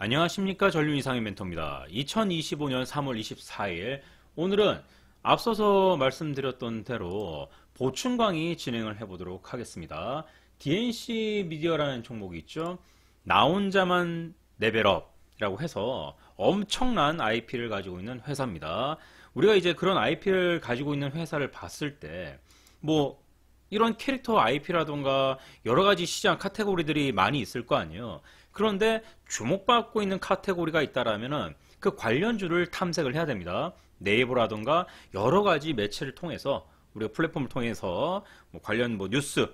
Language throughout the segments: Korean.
안녕하십니까. 전륜 이상의 멘토입니다. 2025년 3월 24일 오늘은 앞서서 말씀드렸던 대로 보충 강의 진행을 해보도록 하겠습니다. DNC 미디어라는 종목이 있죠. 나 혼자만 레벨업이라고 해서 엄청난 IP를 가지고 있는 회사입니다. 우리가 이제 그런 IP를 가지고 있는 회사를 봤을 때 이런 캐릭터 IP라던가 여러가지 시장 카테고리들이 많이 있을 거 아니에요. 그런데 주목받고 있는 카테고리가 있다라면은 그 관련주를 탐색을 해야 됩니다. 네이버라던가 여러가지 매체를 통해서 우리가 플랫폼을 통해서 관련 뉴스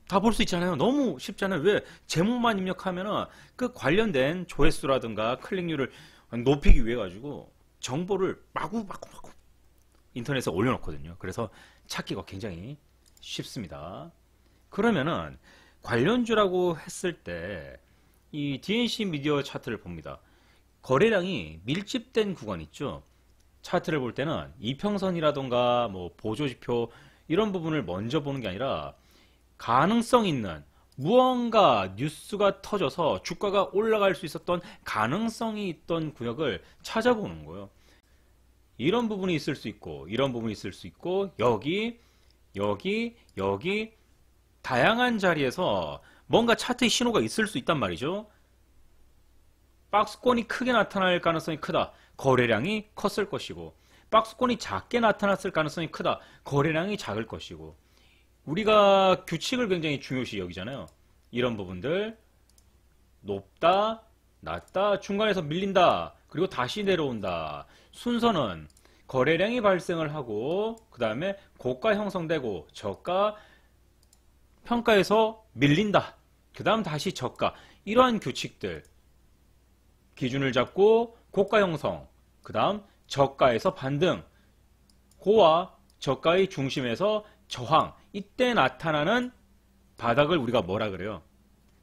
다 볼 수 있잖아요. 너무 쉽잖아요. 왜? 제목만 입력하면은 그 관련된 조회수라든가 클릭률을 높이기 위해 가지고 정보를 마구마구 인터넷에 올려놓거든요. 그래서 찾기가 굉장히 쉽습니다. 그러면은 관련주라고 했을 때 이 DNC 미디어 차트를 봅니다. 거래량이 밀집된 구간 있죠. 차트를 볼 때는 이평선이라던가 보조지표 이런 부분을 먼저 보는 게 아니라 가능성 있는 무언가 뉴스가 터져서 주가가 올라갈 수 있었던 가능성이 있던 구역을 찾아보는 거예요. 이런 부분이 있을 수 있고 이런 부분이 있을 수 있고 여기 다양한 자리에서 뭔가 차트의 신호가 있을 수 있단 말이죠. 박스권이 크게 나타날 가능성이 크다. 거래량이 컸을 것이고 박스권이 작게 나타났을 가능성이 크다. 거래량이 작을 것이고 우리가 규칙을 굉장히 중요시 여기잖아요. 이런 부분들 높다, 낮다, 중간에서 밀린다, 그리고 다시 내려온다. 순서는 거래량이 발생을 하고 그 다음에 고가 형성되고 저가 평가에서 밀린다. 그 다음 다시 저가. 이러한 규칙들 기준을 잡고 고가 형성, 그 다음 저가에서 반등, 고와 저가의 중심에서 저항. 이때 나타나는 바닥을 우리가 뭐라 그래요?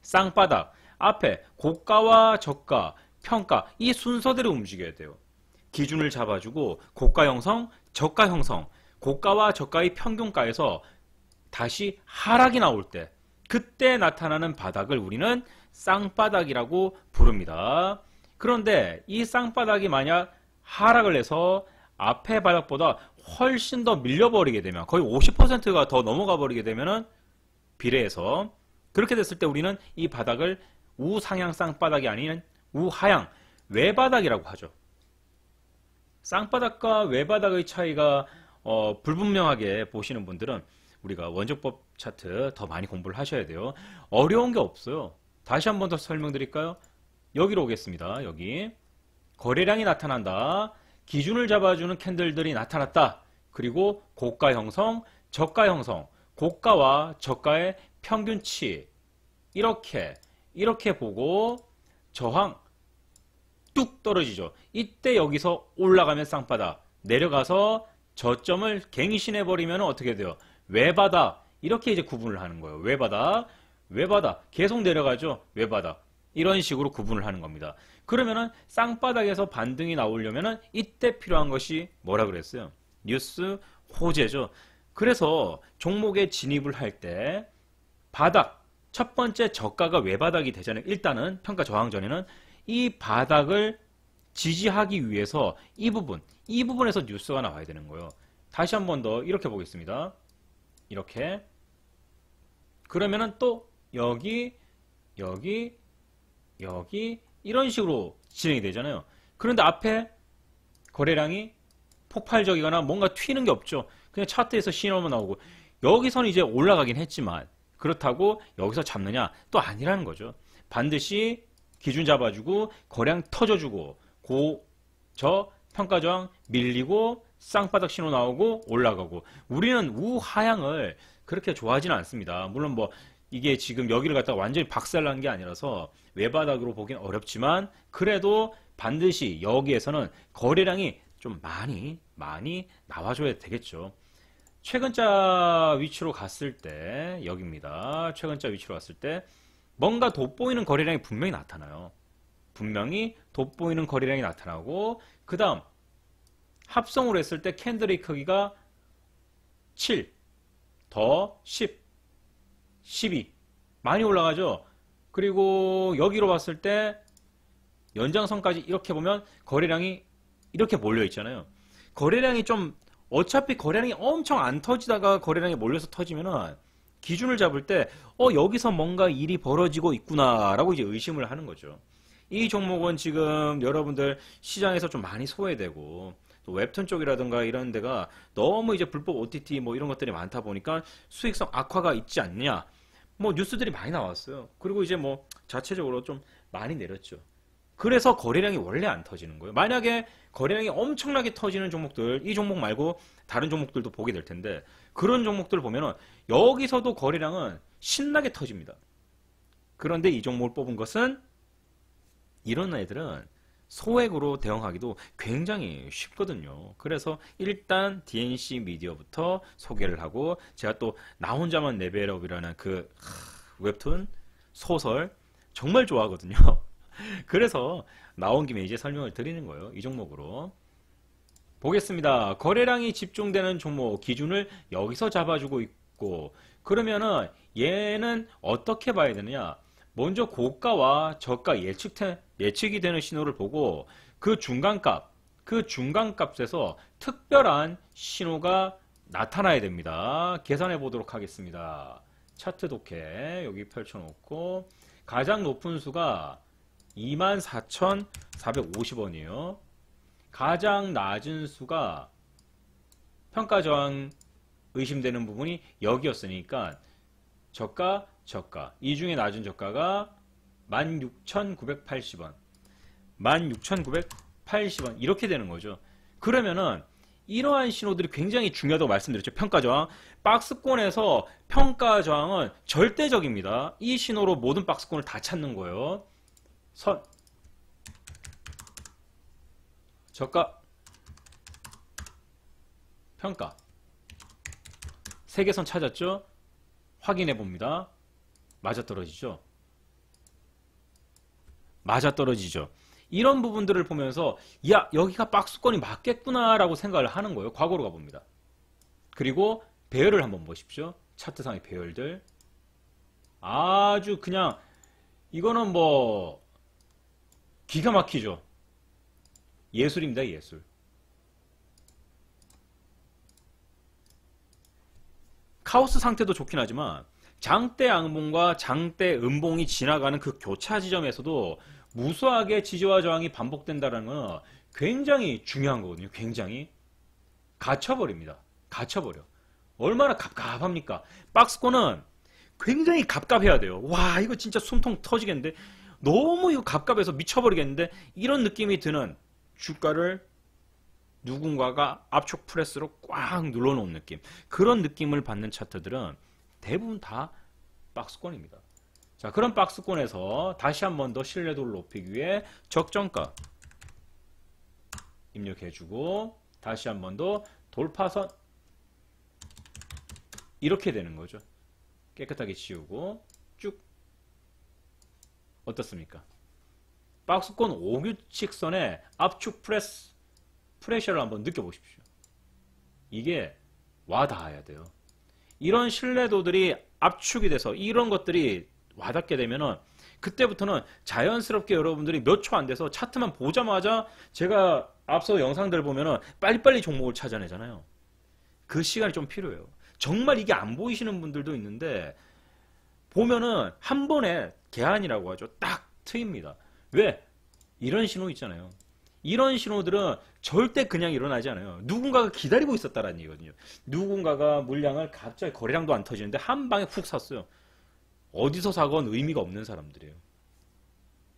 쌍바닥. 앞에 고가와 저가, 평가 이 순서대로 움직여야 돼요. 기준을 잡아주고 고가 형성, 저가 형성, 고가와 저가의 평균가에서 다시 하락이 나올 때 그때 나타나는 바닥을 우리는 쌍바닥이라고 부릅니다. 그런데 이 쌍바닥이 만약 하락을 해서 앞에 바닥보다 훨씬 더 밀려버리게 되면 거의 50%가 더 넘어가 버리게 되면은 비례해서 그렇게 됐을 때 우리는 이 바닥을 우상향 쌍바닥이 아닌 우하향 외바닥이라고 하죠. 쌍바닥과 외바닥의 차이가 불분명하게 보시는 분들은 우리가 원적법 차트 더 많이 공부를 하셔야 돼요. 어려운 게 없어요. 다시 한 번 더 설명드릴까요? 여기로 오겠습니다. 여기 거래량이 나타난다. 기준을 잡아주는 캔들들이 나타났다. 그리고 고가 형성, 저가 형성, 고가와 저가의 평균치 이렇게 보고 저항 뚝 떨어지죠. 이때 여기서 올라가면 쌍바닥, 내려가서 저점을 갱신해 버리면 어떻게 돼요? 외바닥. 이렇게 이제 구분을 하는 거예요. 외바닥 계속 내려가죠. 외바닥. 이런 식으로 구분을 하는 겁니다. 그러면은 쌍바닥에서 반등이 나오려면은 이때 필요한 것이 뭐라 그랬어요? 뉴스 호재죠. 그래서 종목에 진입을 할 때 바닥 첫 번째 저가가 외바닥이 되잖아요. 일단은 평가 저항 전에는 이 바닥을 지지하기 위해서 이 부분에서 뉴스가 나와야 되는 거예요. 다시 한 번 더 이렇게 보겠습니다. 이렇게 그러면은 또 여기 이런 식으로 진행이 되잖아요. 그런데 앞에 거래량이 폭발적이거나 뭔가 튀는 게 없죠. 그냥 차트에서 신호만 나오고 여기서는 이제 올라가긴 했지만 그렇다고 여기서 잡느냐? 또 아니라는 거죠. 반드시 기준 잡아주고 거래량 터져주고 저 평가 저항 밀리고 쌍바닥 신호 나오고 올라가고 우리는 우하향을 그렇게 좋아하지는 않습니다. 물론 이게 지금 여기를 갖다가 완전히 박살난 게 아니라서 외바닥으로 보기는 어렵지만 그래도 반드시 여기에서는 거래량이 좀 많이 나와줘야 되겠죠. 최근자 위치로 갔을 때 여기입니다. 최근자 위치로 갔을 때 뭔가 돋보이는 거래량이 분명히 나타나요. 분명히 돋보이는 거래량이 나타나고 그 다음 합성으로 했을 때 캔들의 크기가 7 더 10 12 많이 올라가죠. 그리고 여기로 봤을 때 연장선까지 이렇게 보면 거래량이 이렇게 몰려 있잖아요. 거래량이 좀 어차피 거래량이 엄청 안 터지다가 거래량이 몰려서 터지면은 기준을 잡을 때 여기서 뭔가 일이 벌어지고 있구나라고 이제 의심을 하는 거죠. 이 종목은 지금 여러분들 시장에서 좀 많이 소외되고 또 웹툰 쪽이라든가 이런 데가 너무 이제 불법 OTT 뭐 이런 것들이 많다 보니까 수익성 악화가 있지 않냐 뭐 뉴스들이 많이 나왔어요. 그리고 이제 뭐 자체적으로 좀 많이 내렸죠. 그래서 거래량이 원래 안 터지는 거예요. 만약에 거래량이 엄청나게 터지는 종목들, 이 종목 말고 다른 종목들도 보게 될 텐데 그런 종목들 보면은 여기서도 거래량은 신나게 터집니다. 그런데 이 종목을 뽑은 것은 이런 애들은 소액으로 대응하기도 굉장히 쉽거든요. 그래서 일단 DNC 미디어부터 소개를 하고 제가 또 나 혼자만 레벨업이라는 그 웹툰 소설 정말 좋아하거든요. 그래서 나온 김에 이제 설명을 드리는 거예요. 이 종목으로 보겠습니다. 거래량이 집중되는 종목 기준을 여기서 잡아주고 있고 그러면은 얘는 어떻게 봐야 되느냐. 먼저 고가와 저가 예측이 되는 신호를 보고 그 중간값에서 특별한 신호가 나타나야 됩니다. 계산해 보도록 하겠습니다. 차트 독해 여기 펼쳐놓고 가장 높은 수가 24,450원이에요. 가장 낮은 수가 평가 저항 의심되는 부분이 여기였으니까 저가 이 중에 낮은 저가가 16,980원 16,980원 이렇게 되는 거죠. 그러면은 이러한 신호들이 굉장히 중요하다고 말씀드렸죠. 평가 저항 박스권에서 평가 저항은 절대적입니다. 이 신호로 모든 박스권을 다 찾는 거예요. 선 저가 평가 세 개 선 찾았죠? 확인해 봅니다. 맞아떨어지죠? 맞아떨어지죠? 이런 부분들을 보면서 야 여기가 박스권이 맞겠구나 라고 생각을 하는 거예요. 과거로 가봅니다. 그리고 배열을 한번 보십시오. 차트상의 배열들 아주 그냥 이거는 뭐 기가 막히죠. 예술입니다. 예술. 카오스 상태도 좋긴 하지만 장대 양봉과 장대 음봉이 지나가는 그 교차 지점에서도 무수하게 지지와 저항이 반복된다는 건 굉장히 중요한 거거든요. 굉장히 갇혀버립니다. 갇혀버려. 얼마나 갑갑합니까? 박스권은 굉장히 갑갑해야 돼요. 와 이거 진짜 숨통 터지겠는데 너무 이거 갑갑해서 미쳐버리겠는데 이런 느낌이 드는 주가를 누군가가 압축 프레스로 꽉 눌러놓은 느낌 그런 느낌을 받는 차트들은 대부분 다 박스권입니다. 자 그런 박스권에서 다시 한 번 더 신뢰도를 높이기 위해 적정가 입력해주고 다시 한 번 더 돌파선 이렇게 되는 거죠. 깨끗하게 지우고 쭉 어떻습니까? 박스권 5규칙선의 압축 프레셔를 한번 느껴보십시오. 이게 와닿아야 돼요. 이런 신뢰도들이 압축이 돼서 이런 것들이 와닿게 되면은 그때부터는 자연스럽게 여러분들이 몇 초 안 돼서 차트만 보자마자 제가 앞서 영상들 보면은 빨리빨리 종목을 찾아내잖아요. 그 시간이 좀 필요해요. 정말 이게 안 보이시는 분들도 있는데 보면은 한 번에 개안이라고 하죠. 딱 트입니다. 왜? 이런 신호 있잖아요. 이런 신호들은 절대 그냥 일어나지 않아요. 누군가가 기다리고 있었다라는 얘기거든요. 누군가가 물량을 갑자기 거래량도 안 터지는데 한 방에 훅 샀어요. 어디서 사건 의미가 없는 사람들이에요.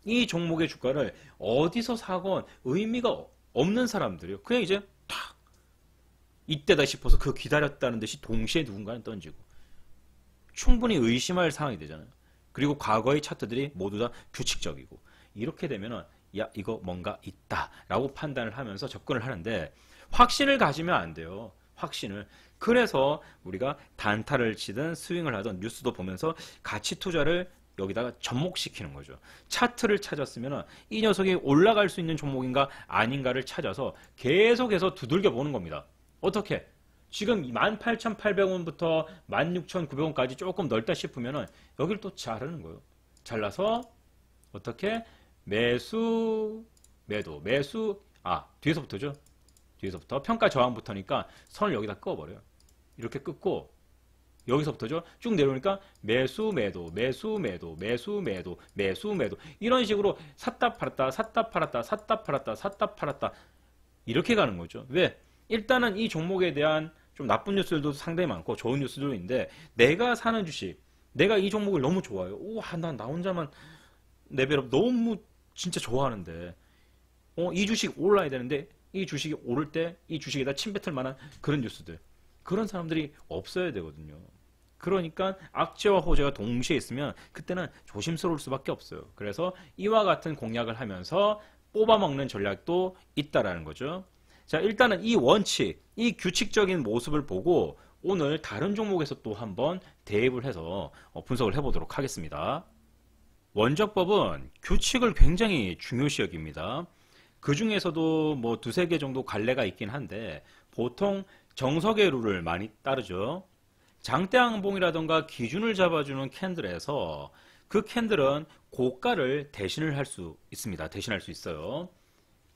이 종목의 주가를 어디서 사건 의미가 없는 사람들이에요. 그냥 이제 탁 이때다 싶어서 그 기다렸다는 듯이 동시에 누군가는 던지고 충분히 의심할 상황이 되잖아요. 그리고 과거의 차트들이 모두 다 규칙적이고 이렇게 되면은 야 이거 뭔가 있다 라고 판단을 하면서 접근을 하는데 확신을 가지면 안 돼요. 확신을. 그래서 우리가 단타를 치든 스윙을 하든 뉴스도 보면서 가치 투자를 여기다가 접목시키는 거죠. 차트를 찾았으면 이 녀석이 올라갈 수 있는 종목인가 아닌가를 찾아서 계속해서 두들겨 보는 겁니다. 어떻게? 지금 18,800원부터 16,900원까지 조금 넓다 싶으면 여기를 또 자르는 거예요. 잘라서 어떻게? 매수, 매도, 매수, 뒤에서부터죠. 뒤에서부터 평가 저항부터니까 선을 여기다 끄어버려요. 이렇게 끊고 여기서부터죠. 쭉 내려오니까 매수, 매도, 매수, 매도, 매수, 매도, 매수, 매도 이런 식으로 샀다 팔았다, 샀다 팔았다, 샀다 팔았다, 샀다 팔았다 이렇게 가는 거죠. 왜? 일단은 이 종목에 대한 좀 나쁜 뉴스들도 상당히 많고 좋은 뉴스들도 있는데 내가 사는 주식, 내가 이 종목을 너무 좋아해요. 난 나 혼자만 레벨업 너무 진짜 좋아하는데 이 주식 올라야 되는데 이 주식이 오를 때 이 주식에다 침뱉을 만한 그런 뉴스들, 그런 사람들이 없어야 되거든요. 그러니까 악재와 호재가 동시에 있으면 그때는 조심스러울 수밖에 없어요. 그래서 이와 같은 공략을 하면서 뽑아먹는 전략도 있다라는 거죠. 자, 일단은 이 원칙, 이 규칙적인 모습을 보고 오늘 다른 종목에서 또 한번 대입을 해서 분석을 해보도록 하겠습니다. 원적법은 규칙을 굉장히 중요시 여깁니다. 그 중에서도 뭐 두세 개 정도 갈래가 있긴 한데 보통 정석의 룰을 많이 따르죠. 장대항봉이라던가 기준을 잡아주는 캔들에서 그 캔들은 고가를 대신을 할 수 있습니다. 대신할 수 있어요.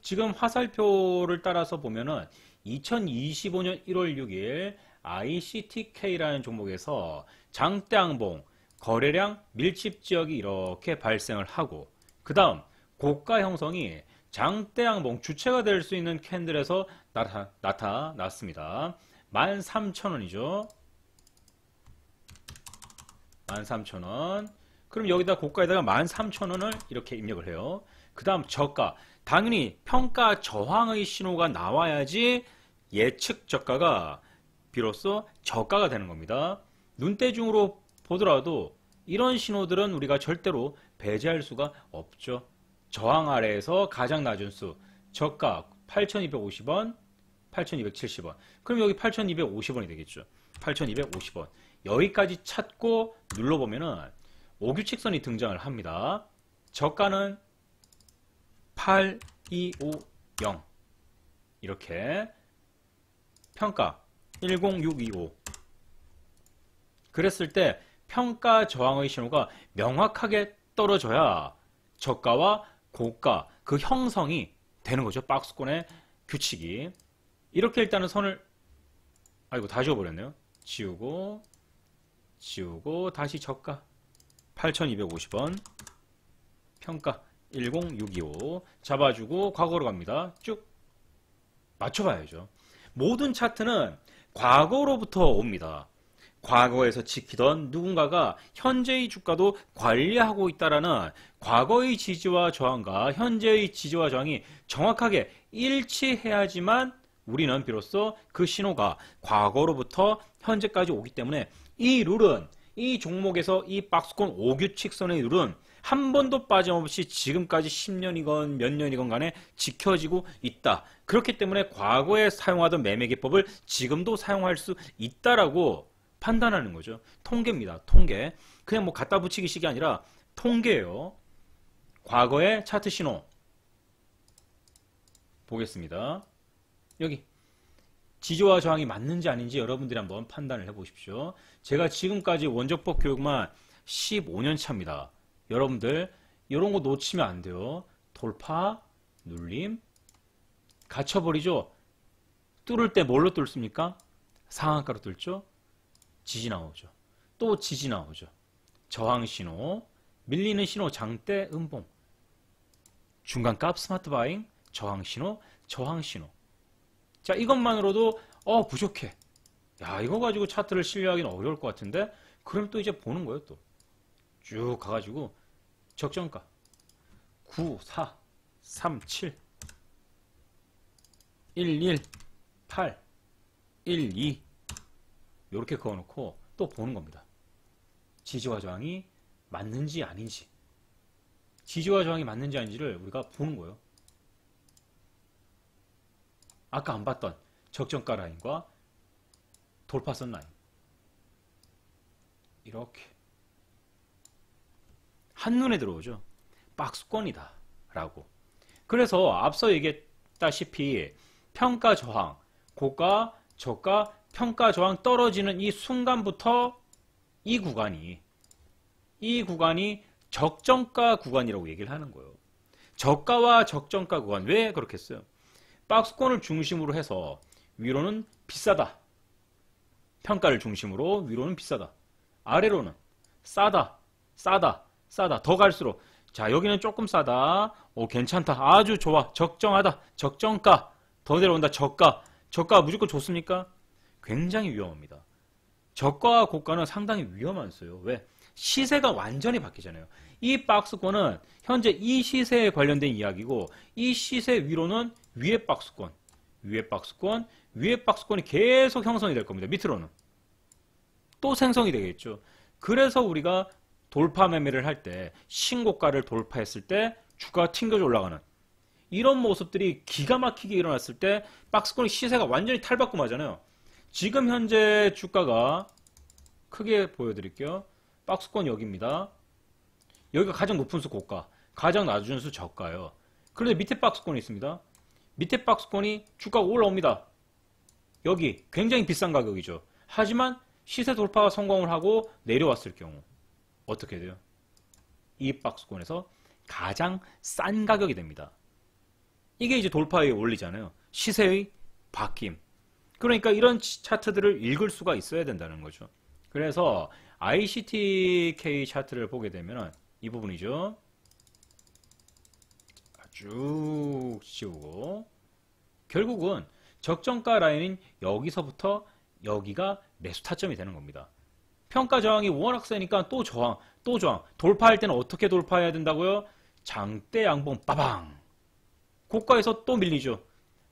지금 화살표를 따라서 보면은 2025년 1월 6일 ICTK라는 종목에서 장대항봉 거래량 밀집 지역이 이렇게 발생을 하고 그 다음 고가 형성이 장대항봉 주체가 될 수 있는 캔들에서 나타났습니다. 13,000원이죠. 13,000원. 그럼 여기다 고가에다가 13,000원을 이렇게 입력을 해요. 그 다음 저가. 당연히 평가 저항의 신호가 나와야지 예측 저가가 비로소 저가가 되는 겁니다. 눈대중으로 보더라도 이런 신호들은 우리가 절대로 배제할 수가 없죠. 저항 아래에서 가장 낮은 수, 저가 8,250원, 8,270원. 그럼 여기 8,250원이 되겠죠. 8,250원. 여기까지 찾고 눌러보면은 5규칙선이 등장을 합니다. 저가는 8250 이렇게 평가 10625 그랬을 때 평가 저항의 신호가 명확하게 떨어져야 저가와 고가 그 형성이 되는 거죠. 박스권의 규칙이. 이렇게 일단은 선을 다 지워버렸네요. 지우고 다시 저가 8,250원 평가 10625 잡아주고 과거로 갑니다. 쭉 맞춰봐야죠. 모든 차트는 과거로부터 옵니다. 과거에서 지키던 누군가가 현재의 주가도 관리하고 있다라는 과거의 지지와 저항과 현재의 지지와 저항이 정확하게 일치해야지만 우리는 비로소 그 신호가 과거로부터 현재까지 오기 때문에 이 룰은 이 종목에서 이 박스권 5규칙선의 룰은 한 번도 빠짐없이 지금까지 10년이건 몇 년이건 간에 지켜지고 있다. 그렇기 때문에 과거에 사용하던 매매기법을 지금도 사용할 수 있다라고 판단하는 거죠. 통계입니다. 통계. 그냥 뭐 갖다 붙이기 식이 아니라 통계예요. 과거의 차트 신호 보겠습니다. 여기 지지와 저항이 맞는지 아닌지 여러분들이 한번 판단을 해보십시오. 제가 지금까지 원적법 교육만 15년 차입니다. 여러분들 이런 거 놓치면 안 돼요. 돌파, 눌림, 갇혀버리죠. 뚫을 때 뭘로 뚫습니까? 상한가로 뚫죠. 지지 나오죠. 또 지지 나오죠. 저항 신호, 밀리는 신호, 장대, 음봉, 중간값, 스마트 바잉, 저항 신호, 저항 신호. 자, 이것만으로도 부족해. 야, 이거 가지고 차트를 신뢰하기는 어려울 것 같은데 그럼 또 이제 보는 거예요. 또 쭉 가가지고 적정가 9, 4, 3, 7 1, 1, 8 1, 2 이렇게 그어놓고 또 보는 겁니다. 지지와 저항이 맞는지 아닌지, 지지와 저항이 맞는지 아닌지를 우리가 보는 거예요. 아까 안 봤던 적정가 라인과 돌파선 라인 이렇게 한눈에 들어오죠. 박스권이다 라고. 그래서 앞서 얘기했다시피 평가 저항, 고가, 저가, 평가 저항 떨어지는 이 순간부터 이 구간이 적정가 구간이라고 얘기를 하는 거예요. 저가와 적정가 구간. 왜 그렇게 했어요? 박스권을 중심으로 해서 위로는 비싸다. 평가를 중심으로 위로는 비싸다. 아래로는 싸다. 싸다. 싸다. 더 갈수록 자, 여기는 조금 싸다. 오, 괜찮다. 아주 좋아. 적정하다. 적정가. 더 내려온다. 저가. 저가 무조건 좋습니까? 굉장히 위험합니다. 저가와 고가는 상당히 위험하어요. 왜? 시세가 완전히 바뀌잖아요. 이 박스권은 현재 이 시세에 관련된 이야기고, 이 시세 위로는 위에 박스권, 위에 박스권, 위에 박스권이 계속 형성이 될 겁니다. 밑으로는 또 생성이 되겠죠. 그래서 우리가 돌파 매매를 할 때, 신고가를 돌파했을 때 주가가 튕겨져 올라가는 이런 모습들이 기가 막히게 일어났을 때 박스권의 시세가 완전히 탈바꿈하잖아요. 지금 현재 주가가 크게 보여드릴게요. 박스권 여기입니다. 여기가 가장 높은 수 고가, 가장 낮은 수 저가예요. 그런데 밑에 박스권이 있습니다. 밑에 박스권이 주가가 올라옵니다. 여기 굉장히 비싼 가격이죠. 하지만 시세 돌파가 성공을 하고 내려왔을 경우 어떻게 돼요? 이 박스권에서 가장 싼 가격이 됩니다. 이게 이제 돌파에 올리잖아요. 시세의 바뀜. 그러니까 이런 차트들을 읽을 수가 있어야 된다는 거죠. 그래서 ICTK 차트를 보게 되면 이 부분이죠. 쭉 지우고 결국은 적정가 라인인 여기서부터 여기가 매수 타점이 되는 겁니다. 평가 저항이 워낙 세니까 또 저항, 또 저항. 돌파할 때는 어떻게 돌파해야 된다고요? 장대 양봉 빠방. 고가에서 또 밀리죠.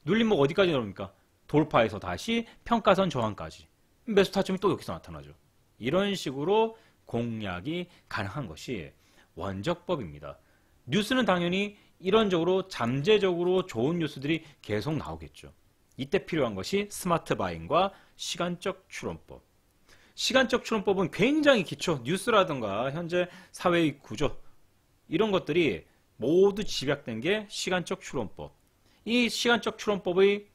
눌림목 어디까지 나옵니까? 돌파해서 다시 평가선 저항까지. 매수 타점이 또 여기서 나타나죠. 이런 식으로 공략이 가능한 것이 원적법입니다. 뉴스는 당연히 이런적으로 잠재적으로 좋은 뉴스들이 계속 나오겠죠. 이때 필요한 것이 스마트 바잉과 시간적 추론법. 시간적 추론법은 굉장히 기초, 뉴스라든가 현재 사회의 구조 이런 것들이 모두 집약된 게 시간적 추론법. 이 시간적 추론법의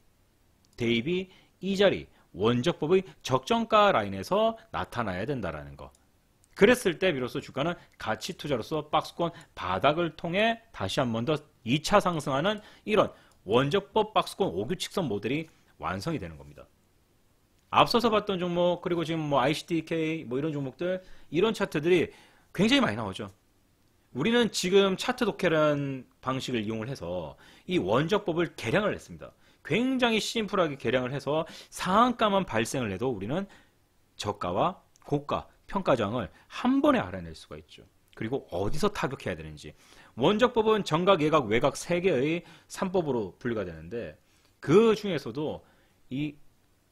대입이 이 자리 원적법의 적정가 라인에서 나타나야 된다는 거. 그랬을 때 비로소 주가는 가치 투자로서 박스권 바닥을 통해 다시 한 번 더 2차 상승하는 이런 원적법 박스권 5규칙선 모델이 완성이 되는 겁니다. 앞서서 봤던 종목, 그리고 지금 뭐 ICTK 뭐 이런 종목들, 이런 차트들이 굉장히 많이 나오죠. 우리는 지금 차트 독해라는 방식을 이용을 해서 이 원적법을 개량을 했습니다. 굉장히 심플하게 개량을 해서 상한가만 발생을 해도 우리는 저가와 고가, 평가저항을 한 번에 알아낼 수가 있죠. 그리고 어디서 타격해야 되는지. 원적법은 정각, 예각, 외각 3개의 3법으로 분류가 되는데 그 중에서도 이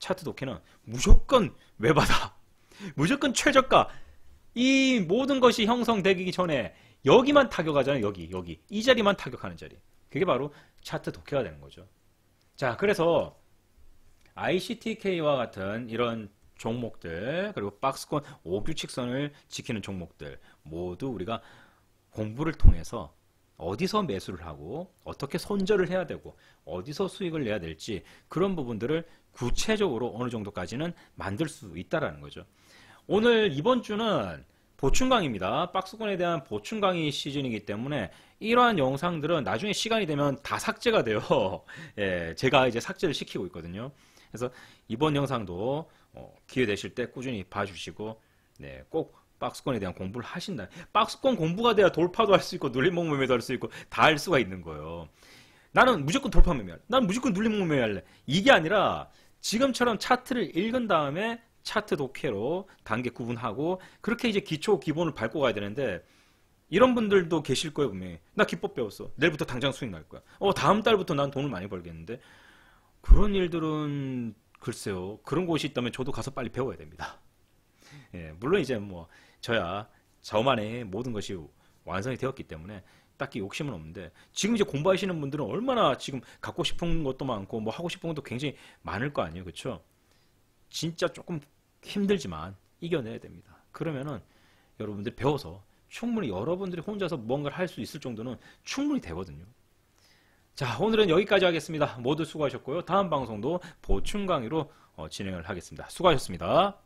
차트 독해는 무조건 외바다. 무조건 최저가. 이 모든 것이 형성되기 전에 여기만 타격하잖아요. 여기. 이 자리만 타격하는 자리. 그게 바로 차트 독해가 되는 거죠. 자, 그래서 ICTK와 같은 이런 종목들, 그리고 박스권 5규칙선을 지키는 종목들 모두 우리가 공부를 통해서 어디서 매수를 하고 어떻게 손절을 해야 되고 어디서 수익을 내야 될지 그런 부분들을 구체적으로 어느 정도까지는 만들 수 있다라는 거죠. 오늘 이번 주는 보충 강의입니다. 박스권에 대한 보충 강의 시즌이기 때문에 이러한 영상들은 나중에 시간이 되면 다 삭제가 돼요. 예, 제가 이제 삭제를 시키고 있거든요. 그래서 이번 영상도 기회 되실 때 꾸준히 봐주시고, 네, 꼭 박스권에 대한 공부를 하신다. 박스권 공부가 돼야 돌파도 할 수 있고 눌림목 매매도 할 수 있고 다 할 수가 있는 거예요. 나는 무조건 돌파 매매할래. 나는 무조건 눌림목 매매할래. 이게 아니라 지금처럼 차트를 읽은 다음에 차트 독해로 단계 구분하고 그렇게 이제 기초 기본을 밟고 가야 되는데 이런 분들도 계실 거예요. 분명히. 나 기법 배웠어. 내일부터 당장 수익 날 거야. 다음 달부터 난 돈을 많이 벌겠는데. 그런 일들은 글쎄요. 그런 곳이 있다면 저도 가서 빨리 배워야 됩니다. 예, 물론 이제 뭐 저만의 모든 것이 완성이 되었기 때문에 딱히 욕심은 없는데 지금 이제 공부하시는 분들은 얼마나 지금 갖고 싶은 것도 많고 뭐 하고 싶은 것도 굉장히 많을 거 아니에요. 그렇죠? 진짜 조금 힘들지만 이겨내야 됩니다. 그러면은 여러분들이 배워서 충분히 여러분들이 혼자서 뭔가를 할 수 있을 정도는 충분히 되거든요. 자, 오늘은 여기까지 하겠습니다. 모두 수고하셨고요. 다음 방송도 보충 강의로 진행을 하겠습니다. 수고하셨습니다.